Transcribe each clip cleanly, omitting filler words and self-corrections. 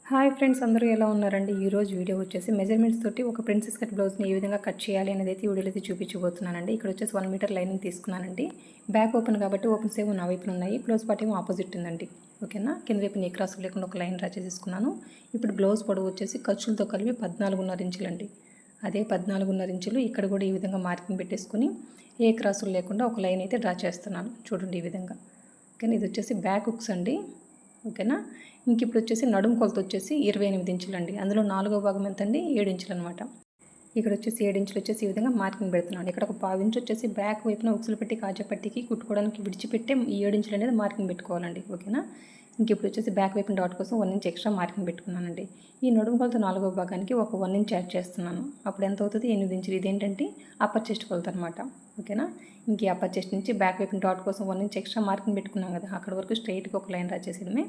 Hi friends, అందరూ ఎలా ఉన్నారండి? ఈరోజు వీడియో వచ్చేసి మెజర్మెంట్స్ తోటి ఒక ప్రిన్సెస్ కట్ బ్లౌజ్ని ఏ విధంగా కట్ చేయాలి అనేది అయితే వీడియోలో అయితే చూపించబోతున్నానండి. ఇక్కడ వచ్చేసి 1 మీటర్ లైనింగ్ తీసుకున్నానండి. బ్యాక్ ఓపెన్ కాబట్టి ఓపెన్స్ ఏమో నా వైపున ఉన్నాయి, క్లోజ్ పార్ట్ ఏమో ఆపోజిట్ ఉందండి. ఓకేనా? కింద వైపు నీ క్రాస్ లేకుండా ఒక లైన్ డ్రా చేసేసుకున్నాను. ఇప్పుడు బ్లౌజ్ పొడవు వచ్చేసి ఖర్చులతో కలిపి 14.5 ఇంచులండి. అదే 14.5 ఇంచులు ఇక్కడ కూడా ఈ విధంగా మార్కింగ్ పెట్టేసుకొని ఏ క్రాసులు లేకుండా ఒక లైన్ అయితే డ్రా చేస్తున్నాను. చూడండి ఈ విధంగా. ఓకేనా? ఇది వచ్చేసి బ్యాక్ హుక్స్ అండి. ఓకేనా? ఇంక ఇప్పుడు వచ్చేసి నడుము కొలత వచ్చేసి 28 ఇంచులండి. అందులో 4వ భాగం ఎంత అండి? 7 ఇంచులు అనమాట. ఇక్కడ వచ్చేసి 7 ఇంచులు వచ్చేసి ఈ విధంగా మార్కింగ్ పెడుతున్నాను. ఇక్కడ ఒక 1/2 ఇంచు వచ్చేసి బ్యాక్ వైపున ఉక్సులు పెట్టి కాజాపట్టికి కుట్టుకోవడానికి విడిచిపెట్టే ఈ 7 ఇంచులు అనేది మార్కింగ్ పెట్టుకోవాలండి. ఓకేనా? ఇంక ఇప్పుడు వచ్చేసి బ్యాక్ వైపున డాట్ కోసం 1 ఇంచ్ ఎక్స్ట్రా మార్కింగ్ పెట్టుకున్నానండి. ఈ నడుము కొలత 4వ భాగానికి ఒక 1 ఇంచ్ యాడ్ చేస్తున్నాను. అప్పుడు ఎంత అవుతుంది? 8 ఇంచులు. ఇదేంటంటే అప్పర్ చెస్ట్ కొలత అనమాట. ఓకేనా? ఇంక ఈ అప్పర్ చెస్ట్ నుంచి బ్యాక్ వైపున డాట్ కోసం 1 ఇంచ్ ఎక్స్ట్రా మార్కింగ్ పెట్టుకున్నాం కదా, అక్కడ వరకు స్ట్రైట్గా ఒక లైన్ డ్రా చేసేయడమే.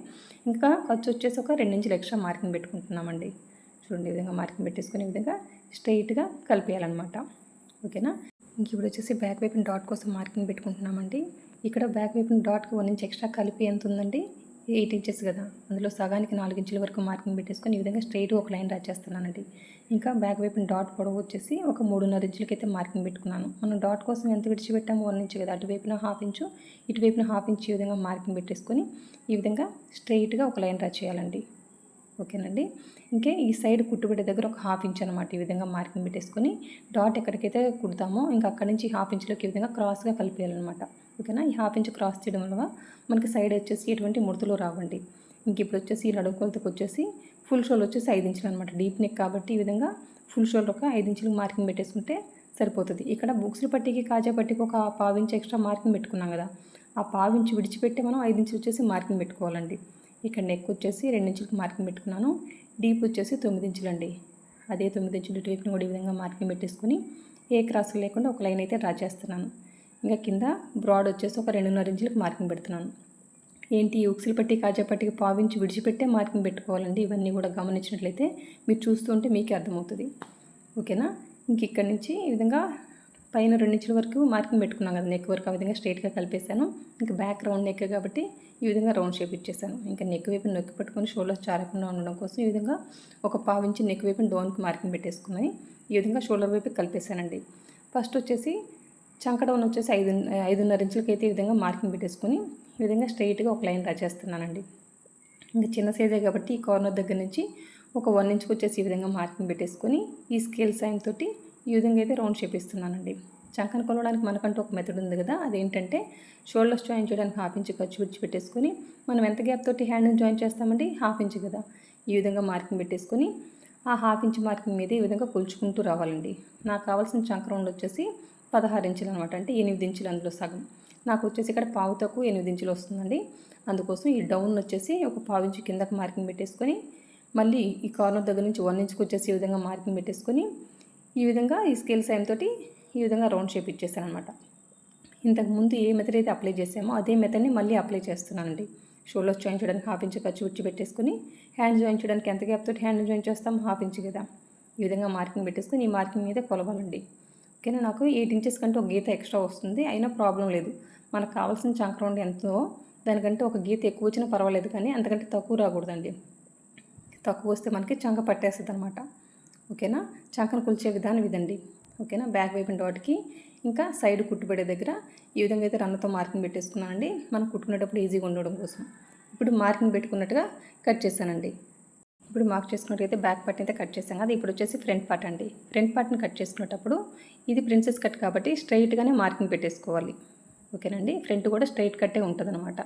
ఇంకా ఖర్చు వచ్చేసి ఒక 2 ఇంచులు ఎక్స్ట్రా మార్కింగ్ పెట్టుకుంటున్నామండి. చూడండి ఈ విధంగా మార్కింగ్ పెట్టేసుకుని ఈ విధంగా స్ట్రైట్గా కలిపేయాలన్నమాట. ఓకేనా? ఇంక ఇప్పుడు వచ్చేసి బ్యాక్ వైపున డాట్ కోసం మార్కింగ్ పెట్టుకుంటున్నామండి. ఇక్కడ బ్యాక్ వైపున డాట్కి 1 ఇంచ్ ఎక్స్ట్రా కలిపి ఎంత ఉందండి? 8 ఇంచెస్ కదా, అందులో సగానికి 4 ఇంచుల వరకు మార్కింగ్ పెట్టేసుకొని ఈ విధంగా స్ట్రైట్గా ఒక లైన్ డ్రా చేస్తున్నానండి. ఇంకా బ్యాక్ వైపున డాట్ పొడవు వచ్చేసి ఒక 3.5 ఇంచులకైతే మార్కింగ్ పెట్టుకున్నాను. మనం డాట్ కోసం ఎంత విడిచిపెట్టాము? 1 ఇంచు కదా, అటువైపున 1/2 ఇంచు, ఇటువైపున 1/2 ఇంచు ఈ విధంగా మార్కింగ్ పెట్టేసుకొని ఈ విధంగా స్ట్రైట్గా ఒక లైన్ డ్రా చేయాలండి. ఓకేనండి? ఇంకే ఈ సైడ్ కుట్టుబడి దగ్గర ఒక 1/2 ఇంచ్ అనమాట ఈ విధంగా మార్కింగ్ పెట్టేసుకొని డాట్ ఎక్కడికైతే కుడతామో ఇంకా అక్కడి నుంచి 1/2 ఇంచులోకి ఈ విధంగా క్రాస్గా కలిపేయాలన్నమాట. ఓకేనా? ఈ 1/2 ఇంచ్ క్రాస్ చేయడం వల్ల మనకి సైడ్ వచ్చేసి ఎటువంటి ముడతలు రావండి. ఇంక ఇప్పుడు వచ్చేసి ఈ నడుము కొలతకు వచ్చేసి ఫుల్ షోల్డర్ వచ్చేసి 5 ఇంచులు అనమాట. డీప్ నెక్ కాబట్టి ఈ విధంగా ఫుల్ షోల్డర్ ఒక 5 ఇంచులకు మార్కింగ్ పెట్టేసుకుంటే సరిపోతుంది. ఇక్కడ బుక్స్ల పట్టికి కాజా పట్టికి ఒక 1/2 ఇంచ్ ఎక్స్ట్రా మార్కింగ్ పెట్టుకున్నాం కదా, ఆ 1/2 ఇంచ్ విడిచిపెట్టి మనం 5 ఇంచులు వచ్చేసి మార్కింగ్ పెట్టుకోవాలండి. ఇక్కడ నెక్ వచ్చేసి 2 ఇంచులకు మార్కింగ్ పెట్టుకున్నాను. డీప్ వచ్చేసి 9 ఇంచులండి. అదే 9 ఇంచులు ఇటువైపుని కూడా ఈ విధంగా మార్కింగ్ పెట్టేసుకొని ఏ క్రాస్ లేకుండా ఒక లైన్ అయితే డ్రా చేస్తున్నాను. ఇంకా కింద బ్రాడ్ వచ్చేసి ఒక 2.5 ఇంచులకు మార్కింగ్ పెడుతున్నాను. ఏంటి, ఉక్సులు పట్టి కాజా పట్టికి 1/2 ఇంచు విడిచిపెట్టే మార్కింగ్ పెట్టుకోవాలండి. ఇవన్నీ కూడా గమనించినట్లయితే మీరు చూస్తూ ఉంటే మీకే అర్థమవుతుంది. ఓకేనా? ఇంక ఇక్కడి నుంచి ఈ విధంగా పైన 2 ఇంచుల వరకు మార్కింగ్ పెట్టుకున్నాం కదా, నెక్ వరకు ఆ విధంగా స్ట్రైట్గా కలిపేశాను. ఇంకా బ్యాక్ రౌండ్ నెక్ కాబట్టి ఈ విధంగా రౌండ్ షేప్ ఇచ్చేసాను. ఇంకా నెక్ వైపు నొక్కి పట్టుకొని షోల్డర్స్ చారకుండా ఉండడం కోసం ఈ విధంగా ఒక 1/2 ఇంచు నెక్ వైపు డౌన్కి మార్కింగ్ పెట్టేసుకున్నాయి. ఈ విధంగా షోల్డర్ వైపు కలిపేశానండి. ఫస్ట్ వచ్చేసి చంక డౌన్ వచ్చేసి 5.5 ఇంచులకి అయితే ఈ విధంగా మార్కింగ్ పెట్టేసుకొని ఈ విధంగా స్ట్రైట్గా ఒక లైన్ డ్రా చేస్తున్నానండి. ఇంకా చిన్న సైజే కాబట్టి ఈ కార్నర్ దగ్గర నుంచి ఒక 1 ఇంచుకి వచ్చేసి ఈ విధంగా మార్కింగ్ పెట్టేసుకొని ఈ స్కేల్ సైన్ తోటి ఈ విధంగా అయితే రౌండ్ షేప్ ఇస్తున్నానండి. చంకను కొలవడానికి మనకంటూ ఒక మెథడ్ ఉంది కదా, అదేంటంటే షోల్డర్స్ జాయిన్ చేయడానికి 1/2 ఇంచు ఖర్చు విడిచిపెట్టేసుకొని మనం ఎంత గ్యాప్ తోటి హ్యాండ్ని జాయిన్ చేస్తామండి? 1/2 ఇంచు కదా, ఈ విధంగా మార్కింగ్ పెట్టేసుకొని ఆ 1/2 ఇంచు మార్కింగ్ మీద ఈ విధంగా కొలుచుకుంటూ రావాలండి. నాకు కావాల్సిన చంక రౌండ్ వచ్చేసి 16 ఇంచులు అనమాట, అంటే 8 ఇంచులు అందులో సగం. నాకు వచ్చేసి ఇక్కడ పావు తక్కువ 8 ఇంచులు వస్తుందండి. అందుకోసం ఈ డౌన్ వచ్చేసి ఒక 1/2 ఇంచు కిందకి మార్కింగ్ పెట్టేసుకొని మళ్ళీ ఈ కార్నర్ దగ్గర నుంచి 1 ఇంచుకి వచ్చేసి ఈ విధంగా మార్కింగ్ పెట్టేసుకొని ఈ విధంగా ఈ స్కేల్ సైన్ తోటి ఈ విధంగా రౌండ్ షేప్ ఇచ్చేసాను అనమాట. ఇంతకుముందు ఏ మెథడ్ అయితే అప్లై చేసామో అదే మెథడ్ని మళ్ళీ అప్లై చేస్తున్నానండి. షోల్డర్స్ జాయిన్ చేయడానికి 1/2 ఇంచు ఖర్చు విడిచి పెట్టేసుకొని హ్యాండ్ జాయిన్ చేయడానికి ఎంత గ్యాప్ తోటి హ్యాండ్ జాయిన్ చేస్తాం? 1/2 ఇంచు కదా, ఈ విధంగా మార్కింగ్ పెట్టేసుకొని ఈ మార్కింగ్ మీద కొలవాలండి. ఓకేనా? నాకు 8 ఇంచెస్ కంటే ఒక గీత ఎక్స్ట్రా వస్తుంది, అయినా ప్రాబ్లం లేదు. మనకు కావాల్సిన చంక రౌండ్ ఎంతో దానికంటే ఒక గీత ఎక్కువ వచ్చినా పర్వాలేదు, కానీ అంతకంటే తక్కువ రాకూడదండి. తక్కువ వస్తే మనకి చంక పట్టేస్తుంది అనమాట. ఓకేనా? చంకను కొలిచే విధానం ఇదండి. ఓకేనా? బ్యాక్ వైపు డాట్కి ఇంకా సైడ్ కుట్టుబడే దగ్గర ఈ విధంగా అయితే రన్నతో మార్కింగ్ పెట్టేసుకున్నానండి, మనం కుట్టుకునేటప్పుడు ఈజీగా ఉండడం కోసం. ఇప్పుడు మార్కింగ్ పెట్టుకున్నట్టుగా కట్ చేశానండి. ఇప్పుడు మార్క్ చేసుకున్నట్టయితే బ్యాక్ పార్ట్ అయితే కట్ చేసాం కదా, ఇప్పుడు వచ్చేసి ఫ్రంట్ పార్ట్ అండి. ఫ్రంట్ పార్ట్ని కట్ చేసుకునేటప్పుడు ఇది ప్రిన్సెస్ కట్ కాబట్టి స్ట్రైట్గానే మార్కింగ్ పెట్టేసుకోవాలి. ఓకేనండి? ఫ్రంట్ కూడా స్ట్రైట్ కట్టే ఉంటుంది అనమాట.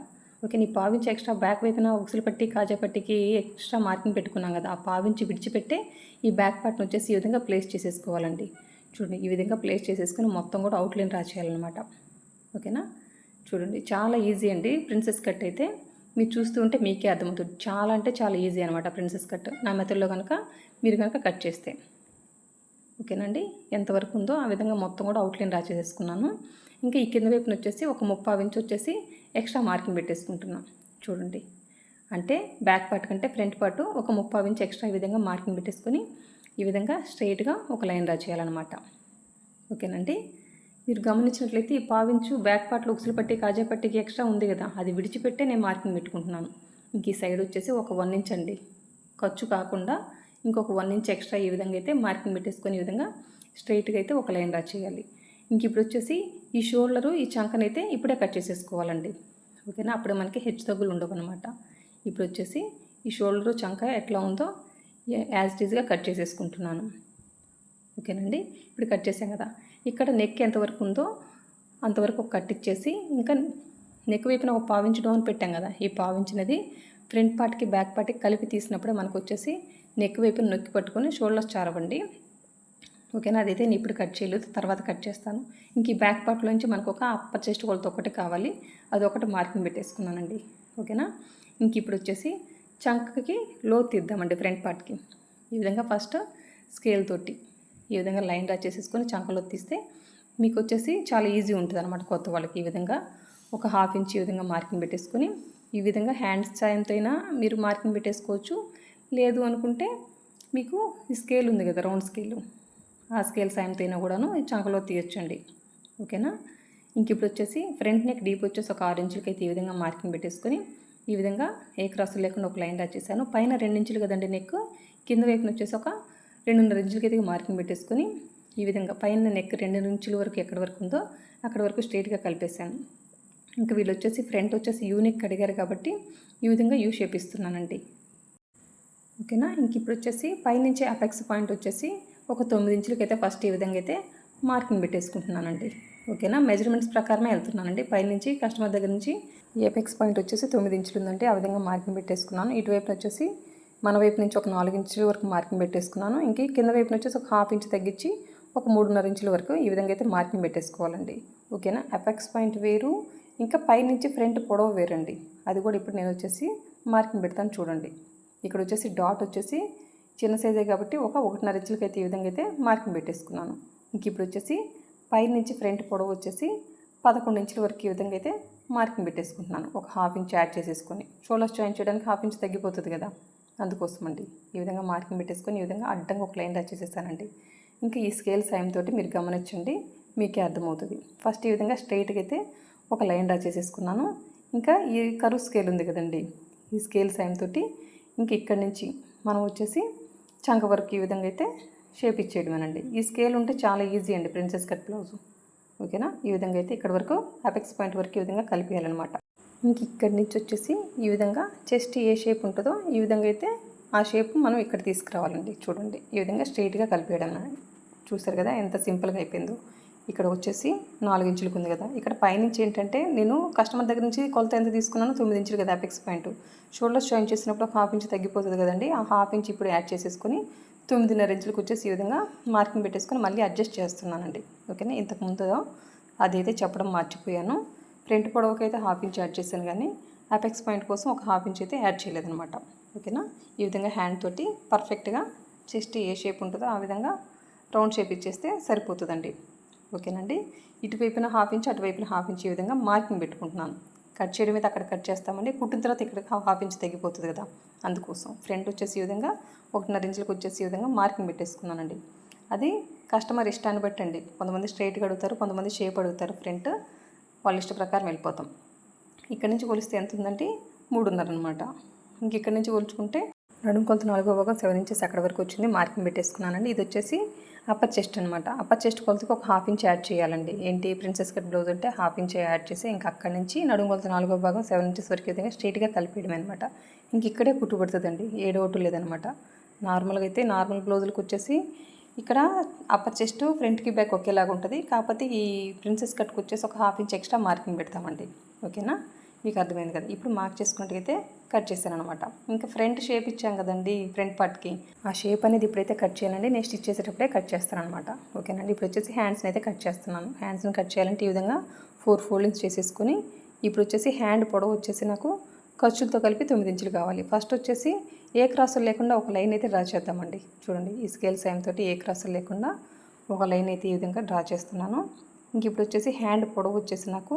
ఓకే, నీ 1/2 ఇంచు ఎక్స్ట్రా బ్యాక్ వైపున ఉక్సులు పట్టి కాజా పట్టికి ఎక్స్ట్రా మార్కింగ్ పెట్టుకున్నాం కదా, ఆ 1/2 ఇంచు విడిచిపెట్టే ఈ బ్యాక్ పార్ట్ని వచ్చేసి ఈ విధంగా ప్లేస్ చేసేసుకోవాలండి. చూడండి ఈ విధంగా ప్లేస్ చేసేసుకొని మొత్తం కూడా అవుట్లైన్ డ్రా చేయాలన్నమాట. ఓకేనా? చూడండి చాలా ఈజీ అండి ప్రిన్సెస్ కట్ అయితే. మీరు చూస్తూ ఉంటే మీకే అర్థమవుతుంది. చాలా అంటే చాలా ఈజీ అనమాట ప్రిన్సెస్ కట్, నా మెథడ్లో కనుక మీరు కనుక కట్ చేస్తే. ఓకేనండి? ఎంతవరకు ఉందో ఆ విధంగా మొత్తం కూడా అవుట్లైన్ డ్రా చేసేసుకున్నాను. ఇంకా ఈ కింద వైపున వచ్చేసి ఒక 3/4 ఇంచు వచ్చేసి ఎక్స్ట్రా మార్కింగ్ పెట్టేసుకుంటున్నాను. చూడండి, అంటే బ్యాక్ పార్ట్ కంటే ఫ్రంట్ పార్ట్ ఒక 3/4 ఇంచు ఎక్స్ట్రా ఈ విధంగా మార్కింగ్ పెట్టేసుకొని ఈ విధంగా స్ట్రైట్గా ఒక లైన్ డ్రా చేయాలన్నమాట. ఓకేనండి? మీరు గమనించినట్లయితే ఈ 1/4 ఇంచు బ్యాక్ పార్ట్లో ఉక్సులు పట్టి కాజా పట్టికి ఎక్స్ట్రా ఉంది కదా, అది విడిచిపెట్టే నేను మార్కింగ్ పెట్టుకుంటున్నాను. ఇంక ఈ సైడ్ వచ్చేసి ఒక 1 ఇంచ్ అండి ఖర్చు కాకుండా ఇంకొక 1 ఇంచ్ ఎక్స్ట్రా ఈ విధంగా అయితే మార్కింగ్ పెట్టేసుకొని ఈ విధంగా స్ట్రైట్గా అయితే ఒక లైన్ డ్రా చేయాలి. ఇంక ఇప్పుడు వచ్చేసి ఈ షోల్డరు ఈ చంకనైతే ఇప్పుడే కట్ చేసేసుకోవాలండి. ఓకేనా, అప్పుడు మనకి హెచ్చు తగ్గులు ఉండవు అనమాట. ఇప్పుడు వచ్చేసి ఈ షోల్డరు చంక ఎట్లా ఉందో యాజ్ ఇట్ ఈజ్గా కట్ చేసేసుకుంటున్నాను. ఓకేనండి, ఇప్పుడు కట్ చేసాం కదా, ఇక్కడ నెక్ ఎంతవరకు ఉందో అంతవరకు ఒక కట్ ఇచ్చేసి ఇంకా నెక్ వైపున ఒక పావించి డౌన్ పెట్టాం కదా, ఈ పావించినది ఫ్రంట్ పార్ట్కి బ్యాక్ పార్ట్కి కలిపి తీసినప్పుడే మనకు వచ్చేసి నెక్ వైపున నొక్కి పట్టుకొని షోల్డర్స్ చారవండి. ఓకేనా, అదైతే నేను ఇప్పుడు కట్ చేయలేదు, తర్వాత కట్ చేస్తాను. ఇంక ఈ బ్యాక్ పార్ట్లోంచి మనకు ఒక అప్పర్ చెస్ట్ కొలత ఒకటి కావాలి, అదొకటి మార్కింగ్ పెట్టేసుకున్నానండి. ఓకేనా, ఇంక ఇప్పుడు వచ్చేసి చంకకి లోతు తీద్దామండి ఫ్రంట్ పార్ట్కి. ఈ విధంగా ఫస్ట్ స్కేల్ తోటి ఈ విధంగా లైన్ డ్రా చేసేసుకొని చంకలో తీస్తే మీకు వచ్చేసి చాలా ఈజీ ఉంటుంది అనమాట కొత్త వాళ్ళకి. ఈ విధంగా ఒక 1/2 ఇంచ్ ఈ విధంగా మార్కింగ్ పెట్టేసుకొని ఈ విధంగా హ్యాండ్స్ సాయంతో అయినా మీరు మార్కింగ్ పెట్టేసుకోవచ్చు. లేదు అనుకుంటే మీకు ఈ స్కేల్ ఉంది కదా, రౌండ్ స్కేలు, ఆ స్కేల్ సాయంతో అయినా కూడాను ఈ చంకలో తీయొచ్చండి. ఓకేనా, ఇంక ఇప్పుడు వచ్చేసి ఫ్రంట్ నెక్ డీప్ వచ్చేసి ఒక 6 ఇంచులకి అయితే ఈ విధంగా మార్కింగ్ పెట్టేసుకొని ఈ విధంగా ఏ క్రాస్ లేకుండా ఒక లైన్ డ్రా చేశాను. పైన 2 ఇంచులు కదండి నెక్, కింద వైపున వచ్చేసి ఒక 2.5 ఇంచులకి అయితే మార్కింగ్ పెట్టేసుకొని ఈ విధంగా పైన నెక్ 2 ఇంచుల వరకు ఎక్కడి వరకు ఉందో అక్కడ వరకు స్ట్రైట్గా కలిపేశాను. ఇంకా వీళ్ళు వచ్చేసి ఫ్రంట్ వచ్చేసి యూ నెక్ అడిగారు కాబట్టి ఈ విధంగా యూ షేప్ ఇస్తున్నానండి. ఓకేనా, ఇంక ఇప్పుడు వచ్చేసి పైనుంచి అపెక్స్ పాయింట్ వచ్చేసి ఒక 9 ఇంచులకి అయితే ఫస్ట్ ఈ విధంగా అయితే మార్కింగ్ పెట్టేసుకుంటున్నానండి. ఓకేనా, మెజర్మెంట్స్ ప్రకారమే వెళ్తున్నానండి. పైనుంచి కస్టమర్ దగ్గర నుంచి ఏపెక్స్ పాయింట్ వచ్చేసి 9 ఇంచులు ఉందంటే ఆ విధంగా మార్కింగ్ పెట్టేసుకున్నాను. ఇటువైపు వచ్చేసి మన వైపు నుంచి ఒక 4 ఇంచుల వరకు మార్కింగ్ పెట్టేసుకున్నాను. ఇంక కింద వైపు వచ్చేసి ఒక 1/2 ఇంచ్ తగ్గించి ఒక 3.5 ఇంచుల వరకు ఈ విధంగా అయితే మార్కింగ్ పెట్టేసుకోవాలండి. ఓకేనా, అపెక్స్ పాయింట్ వేరు, ఇంకా పైనుంచి ఫ్రంట్ పొడవు వేరండి. అది కూడా ఇప్పుడు నేను వచ్చేసి మార్కింగ్ పెడతాను చూడండి. ఇక్కడ వచ్చేసి డాట్ వచ్చేసి చిన్న సైజే కాబట్టి ఒక 1.5 ఇంచులకి అయితే ఈ విధంగా అయితే మార్కింగ్ పెట్టేసుకున్నాను. ఇంక ఇప్పుడు వచ్చేసి పైనుంచి ఫ్రంట్ పొడవు వచ్చేసి 11 ఇంచుల వరకు ఈ విధంగా అయితే మార్కింగ్ పెట్టేసుకుంటున్నాను. ఒక 1/2 ఇంచ్ యాడ్ చేసేసుకొని షోల్డర్స్ జాయిన్ చేయడానికి 1/2 ఇంచ్ తగ్గిపోతుంది కదా, అందుకోసం అండి ఈ విధంగా మార్కింగ్ పెట్టేసుకొని ఈ విధంగా అడ్డంగా ఒక లైన్ డ్రా చేసేసానండి. ఇంకా ఈ స్కేల్ సాయంతో మీరు గమనించండి, మీకే అర్థమవుతుంది. ఫస్ట్ ఈ విధంగా స్ట్రైట్గా అయితే ఒక లైన్ డ్రా చేసేసుకున్నాను. ఇంకా ఈ కరువు స్కేల్ ఉంది కదండి, ఈ స్కేల్ సాయంతో ఇంక ఇక్కడి నుంచి మనం వచ్చేసి చంక వరకు ఈ విధంగా అయితే షేప్ ఇచ్చేయడమేనండి. ఈ స్కేల్ ఉంటే చాలా ఈజీ అండి ప్రిన్సెస్ కట్ బ్లౌజు. ఓకేనా, ఈ విధంగా అయితే ఇక్కడ వరకు అపెక్స్ పాయింట్ వరకు ఈ విధంగా కలిపేయాలన్నమాట. ఇంక ఇక్కడి నుంచి వచ్చేసి ఈ విధంగా చెస్ట్ ఏ షేప్ ఉంటుందో ఈ విధంగా అయితే ఆ షేప్ మనం ఇక్కడ తీసుకురావాలండి. చూడండి, ఈ విధంగా స్ట్రైట్గా కలిపేయడం. చూసారు కదా ఎంత సింపుల్గా అయిపోయిందో. ఇక్కడ వచ్చేసి 4 ఇంచులకు ఉంది కదా, ఇక్కడ పైనుంచి ఏంటంటే నేను కస్టమర్ దగ్గర నుంచి కొలత ఎంత తీసుకున్నాను, 9 ఇంచులు కదా అపెక్స్ పాయింట్. షోల్డర్స్ జాయిన్ చేసినప్పుడు 1/2 ఇంచ్ తగ్గిపోతుంది కదండి, ఆ 1/2 ఇంచ్ ఇప్పుడు యాడ్ చేసేసుకొని 9.5 ఇంచులకు వచ్చేసి ఈ విధంగా మార్కింగ్ పెట్టేసుకొని మళ్ళీ అడ్జస్ట్ చేస్తున్నానండి. ఓకేనా, ఇంతకుముందు అదైతే చెప్పడం మర్చిపోయాను. ఫ్రంట్ పొడవుకి అయితే 1/2 ఇంచ్ యాడ్ చేశాను, కానీ అపెక్స్ పాయింట్ కోసం ఒక 1/2 ఇంచ్ అయితే యాడ్ చేయలేదన్నమాట. ఓకేనా, ఈ విధంగా హ్యాండ్ తోటి పర్ఫెక్ట్గా చెస్ట్ ఏ షేప్ ఉంటుందో ఆ విధంగా రౌండ్ షేప్ ఇచ్చేస్తే సరిపోతుందండి. ఓకేనండి, ఇటువైపున 1/2 ఇంచ్ అటువైపున 1/2 ఇంచ్ ఈ విధంగా మార్కింగ్ పెట్టుకుంటున్నాను. కట్ చేయడం అయితే అక్కడ కట్ చేస్తామండి, కుట్టిన తర్వాత ఇక్కడ 1/2 ఇంచ్ తగ్గిపోతుంది కదా, అందుకోసం ఫ్రంట్ వచ్చేసి ఈ విధంగా 1.5 ఇంచులకు వచ్చేసి ఈ విధంగా మార్కింగ్ పెట్టేసుకున్నానండి. అది కస్టమర్ ఇష్టాన్ని బట్టండి, కొంతమంది స్ట్రైట్గా అడుగుతారు, కొంతమంది షేప్ అడుగుతారు. ఫ్రంట్ వాళ్ళ ఇష్ట ప్రకారం వెళ్ళిపోతాం. ఇక్కడ నుంచి కొలిస్తే ఎంత ఉందంటే 3.5 అనమాట. ఇంక ఇక్కడ నుంచి కొలుచుకుంటే నడుము కొలత 4వ భాగం 7 ఇంచెస్ అక్కడ వరకు వచ్చింది, మార్కింగ్ పెట్టేసుకున్నానండి. ఇది వచ్చేసి అప్పర్ చెస్ట్ అనమాట. అప్పర్ చెస్ట్ కొలతకి ఒక 1/2 ఇంచ్ యాడ్ చేయాలండి. ఏంటి ప్రిన్సెస్ కట్ బ్లౌజ్ అంటే 1/2 ఇంచ్ యాడ్ చేసి ఇంకా అక్కడి నుంచి నడుము కొలత 4వ భాగం 7 ఇంచెస్ వరకు విధంగా స్ట్రైట్గా కలిపేయడం అనమాట. ఇంక ఇక్కడే కుట్టు పడుతుందండి, ఏడోటు లేదనమాట. నార్మల్గా అయితే నార్మల్ బ్లౌజులకు వచ్చేసి ఇక్కడ అప్పర్ చెస్ట్ ఫ్రంట్కి బ్యాక్ ఒకేలాగా ఉంటుంది, కాకపోతే ఈ ప్రిన్సెస్ కట్కి వచ్చేసి ఒక 1/2 ఇంచ్ ఎక్స్ట్రా మార్కింగ్ పెడతామండి. ఓకేనా, మీకు అర్థమైంది కదా. ఇప్పుడు మార్క్ చేసుకుంటే అయితే కట్ చేశాను అనమాట. ఇంకా ఫ్రంట్ షేప్ ఇచ్చాం కదండి ఫ్రంట్ పార్ట్కి, ఆ షేప్ అనేది ఇప్పుడైతే కట్ చేయాలండి. నేను స్టిచ్ చేసేటప్పుడే కట్ చేస్తాను అనమాట. ఓకేనండి, ఇప్పుడు వచ్చేసి హ్యాండ్స్ని అయితే కట్ చేస్తున్నాను. హ్యాండ్స్ని కట్ చేయాలంటే ఈ విధంగా 4 ఫోల్డింగ్స్ చేసేసుకొని ఇప్పుడు వచ్చేసి హ్యాండ్ పొడవు వచ్చేసి నాకు ఖర్చులతో కలిపి 9 ఇంచులు కావాలి. ఫస్ట్ వచ్చేసి ఏ క్రాసులు లేకుండా ఒక లైన్ అయితే డ్రా చేద్దామండి. చూడండి, ఈ స్కేల్ సాయంతో ఏ క్రాసులు లేకుండా ఒక లైన్ అయితే ఈ విధంగా డ్రా చేస్తున్నాను. ఇంక ఇప్పుడు వచ్చేసి హ్యాండ్ పొడవు వచ్చేసి నాకు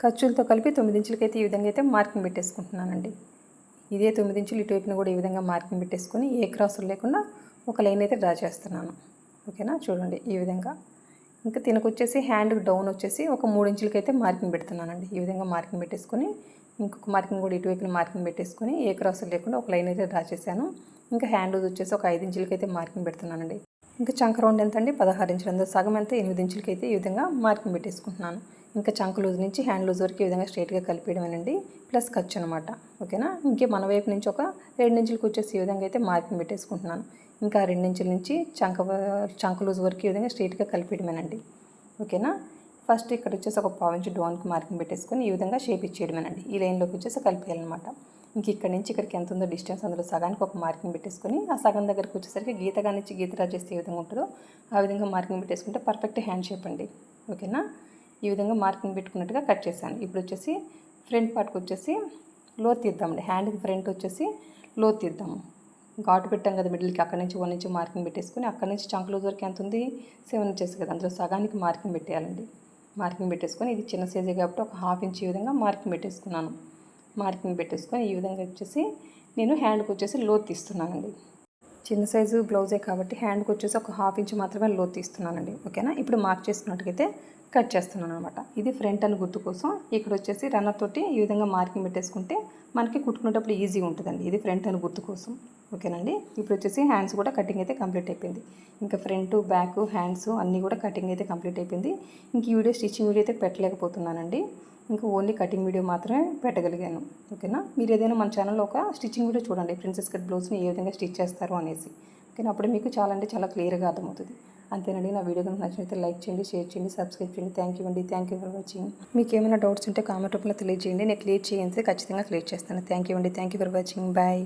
ఖర్చులతో కలిపి 9 ఇంచులకి అయితే ఈ విధంగా అయితే మార్కింగ్ పెట్టేసుకుంటున్నానండి. ఇదే 9 ఇంచులు ఇటువైపున కూడా ఈ విధంగా మార్కింగ్ పెట్టేసుకొని ఏ క్రాసులు లేకుండా ఒక లైన్ అయితే డ్రా చేస్తున్నాను. ఓకేనా, చూడండి ఈ విధంగా. ఇంకా తినకొచ్చేసి హ్యాండ్ డౌన్ వచ్చేసి ఒక 3 ఇంచులకి అయితే మార్కింగ్ పెడుతున్నానండి. ఈ విధంగా మార్కింగ్ పెట్టేసుకొని ఇంకొక మార్కింగ్ కూడా ఇటువైపున మార్కింగ్ పెట్టేసుకొని ఏ క్రాసులు లేకుండా ఒక లైన్ అయితే డ్రా చేశాను. ఇంకా హ్యాండ్ లూజ్ వచ్చేసి ఒక 5 ఇంచులకి అయితే మార్కింగ్ పెడుతున్నానండి. ఇంకా చంక రౌండ్ ఎంత అండి 16 ఇంచులు, అందులో సగం ఎంత 8 ఇంచులకి అయితే ఈ విధంగా మార్కింగ్ పెట్టేసుకుంటున్నాను. ఇంకా చంక లూజ్ నుంచి హ్యాండ్ లూజ్ వరకు ఈ విధంగా స్ట్రైట్గా కలిపేయడమేనండి, ప్లస్ ఖర్చు అనమాట. ఓకేనా. ఇంకే మన వైపు నుంచి ఒక 2 ఇంచులకు వచ్చేసి ఈ విధంగా అయితే మార్కింగ్ పెట్టేసుకుంటున్నాను. ఇంకా 2 ఇంచుల నుంచి చంక లూజ్ వరకు ఈ విధంగా స్ట్రైట్గా కలిపేయడమేనండి. ఓకేనా. ఫస్ట్ ఇక్కడ వచ్చేసి ఒక 1/4 ఇంచు డౌన్కి మార్కింగ్ పెట్టేసుకొని ఈ విధంగా షేప్ ఇచ్చేయడమేనండి. ఈ లైన్లోకి వచ్చేసి కలిపేయాలన్నమాట. ఇంక ఇక్కడ నుంచి ఇక్కడికి ఎంత ఉందో డిస్టెన్స్, అందులో సగానికి ఒక మార్కింగ్ పెట్టేసుకొని ఆ సగం దగ్గరకు వచ్చేసరికి గీతగా నుంచి గీత డ్రా చేస్తే ఏ విధంగా ఉంటుందో ఆ విధంగా మార్కింగ్ పెట్టేసుకుంటే పర్ఫెక్ట్ హ్యాండ్ షేప్ అండి. ఓకేనా. ఈ విధంగా మార్కింగ్ పెట్టుకున్నట్టుగా కట్ చేశాను. ఇప్పుడు వచ్చేసి ఫ్రంట్ పార్ట్కి వచ్చేసి లోతు తీద్దామండి. హ్యాండ్కి ఫ్రంట్ వచ్చేసి లోతు తీద్దాము. ఘాటు పెట్టాం కదా మిడిల్కి, అక్కడి నుంచి 1 ఇంచు మార్కింగ్ పెట్టేసుకొని అక్కడి నుంచి చంక లూజ్ వరకు ఎంత ఉంది 7 ఇంచెస్ కదా, అందులో సగానికి మార్కింగ్ పెట్టేయాలండి. మార్కింగ్ పెట్టేసుకొని ఇది చిన్న సైజే కాబట్టి ఒక 1/2 ఇంచ్ ఈ విధంగా మార్కింగ్ పెట్టేసుకున్నాను. మార్కింగ్ పెట్టేసుకొని ఈ విధంగా వచ్చేసి నేను హ్యాండ్కి వచ్చేసి లోతు తీస్తున్నానండి. చిన్న సైజు బ్లౌజే కాబట్టి హ్యాండ్కి వచ్చేసి ఒక 1/2 ఇంచ్ మాత్రమే లోతు తీస్తున్నానండి. ఓకేనా. ఇప్పుడు మార్క్ చేసుకున్నట్టుగైతే కట్ చేస్తున్నాను అనమాట. ఇది ఫ్రంట్ అని గుర్తు కోసం ఇక్కడ వచ్చేసి రన్నర్ తోటి ఈ విధంగా మార్కింగ్ పెట్టేసుకుంటే మనకి కుట్టుకునేటప్పుడు ఈజీగా ఉంటుందండి. ఇది ఫ్రంట్ అని గుర్తు కోసం. ఓకేనండి. ఇప్పుడు వచ్చేసి హ్యాండ్స్ కూడా కటింగ్ అయితే కంప్లీట్ అయిపోయింది. ఇంకా ఫ్రంట్ బ్యాక్ హ్యాండ్స్ అన్నీ కూడా కటింగ్ అయితే కంప్లీట్ అయిపోయింది. ఇంక ఈ వీడియో స్టిచ్చింగ్ వీడియో అయితే పెట్టలేకపోతున్నానండి. ఇంకా ఓన్లీ కటింగ్ వీడియో మాత్రమే పెట్టగలిగాను. ఓకేనా. మీరు ఏదైనా మన ఛానల్లో ఒక స్టిచ్చింగ్ వీడియో చూడండి, ప్రిన్సెస్ కట్ బ్లౌజ్ని ఏ విధంగా స్టిచ్ చేస్తారు అనేసి. ఓకేనా. అప్పుడే మీకు చాలా అంటే చాలా క్లియర్గా అర్థమవుతుంది. అంతేనండి. నా వీడియో కనుక నచ్చినైతే లైక్ చేయండి, షేర్ చేయండి, సబ్స్క్రైబ్ చేయండి. థ్యాంక్ యూ అండి. Thank you for watching. మీకు ఏమైనా డౌట్స్ ఉంటే కామెంట్ రూపంలో తెలియజేయండి. నేను క్లియర్ చేయండి, ఖచ్చితంగా క్లియర్ చేస్తాను. థ్యాంక్ యూ అండి. Thank you for watching. Bye.